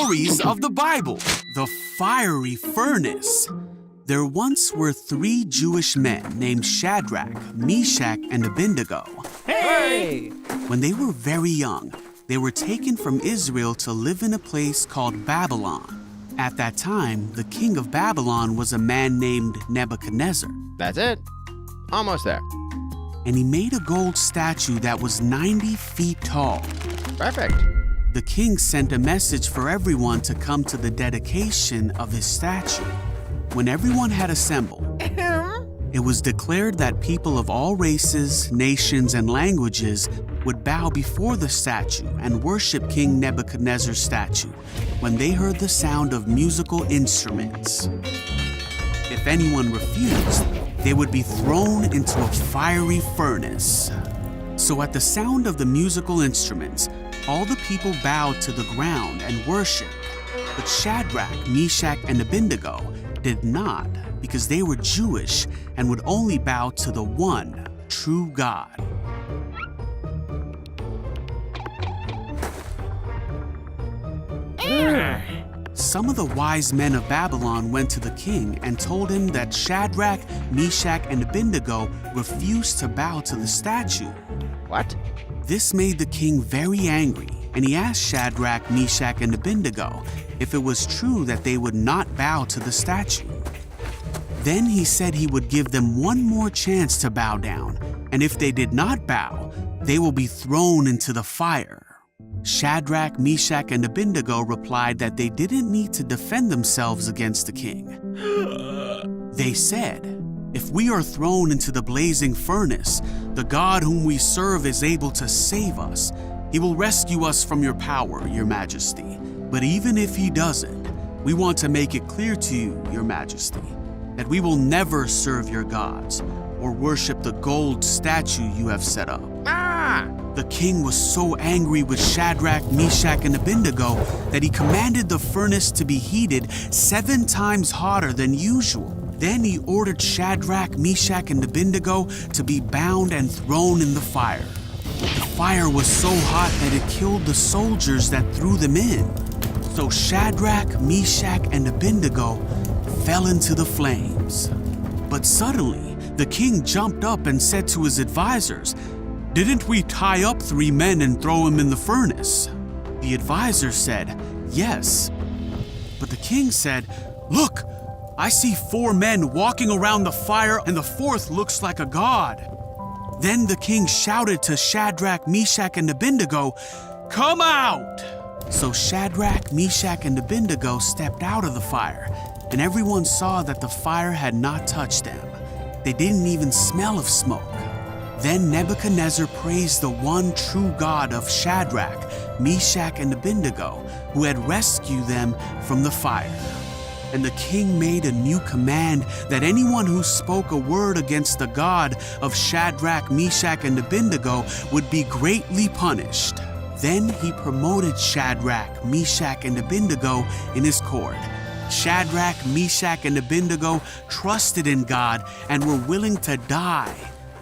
stories of the Bible. The fiery furnace. There once were 3 Jewish men named Shadrach, Meshach, and Abednego. Hey! When they were very young, they were taken from Israel to live in a place called Babylon. At that time, the king of Babylon was a man named Nebuchadnezzar. That's it. Almost there. And he made a gold statue that was 90 feet tall. Perfect. The king sent a message for everyone to come to the dedication of his statue. When everyone had assembled, it was declared that people of all races, nations, and languages would bow before the statue and worship King Nebuchadnezzar's statue when they heard the sound of musical instruments. If anyone refused, they would be thrown into a fiery furnace. So at the sound of the musical instruments, all the people bowed to the ground and worshiped. But Shadrach, Meshach, and Abednego did not, because they were Jewish and would only bow to the one true God. Some of the wise men of Babylon went to the king and told him that Shadrach, Meshach, and Abednego refused to bow to the statue. What? This made the king very angry, and he asked Shadrach, Meshach, and Abednego if it was true that they would not bow to the statue. Then he said he would give them one more chance to bow down, and if they did not bow, they will be thrown into the fire. Shadrach, Meshach, and Abednego replied that they didn't need to defend themselves against the king. They said, "If we are thrown into the blazing furnace, the God whom we serve is able to save us. He will rescue us from your power, your majesty. But even if he doesn't, we want to make it clear to you, your majesty, that we will never serve your gods or worship the gold statue you have set up." The king was so angry with Shadrach, Meshach, and Abednego that he commanded the furnace to be heated 7 times hotter than usual. Then he ordered Shadrach, Meshach, and Abednego to be bound and thrown in the fire. The fire was so hot that it killed the soldiers that threw them in. So Shadrach, Meshach, and Abednego fell into the flames. But suddenly, the king jumped up and said to his advisors, "Didn't we tie up 3 men and throw them in the furnace?" The advisors said, "Yes." But the king said, "Look, I see 4 men walking around the fire, and the 4th looks like a god." Then the king shouted to Shadrach, Meshach, and Abednego, "Come out!" So Shadrach, Meshach, and Abednego stepped out of the fire, and everyone saw that the fire had not touched them. They didn't even smell of smoke. Then Nebuchadnezzar praised the one true God of Shadrach, Meshach, and Abednego, who had rescued them from the fire. And the king made a new command that anyone who spoke a word against the God of Shadrach, Meshach, and Abednego would be greatly punished. Then he promoted Shadrach, Meshach, and Abednego in his court. Shadrach, Meshach, and Abednego trusted in God and were willing to die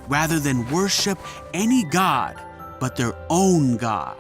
rather than worship any god but their own God.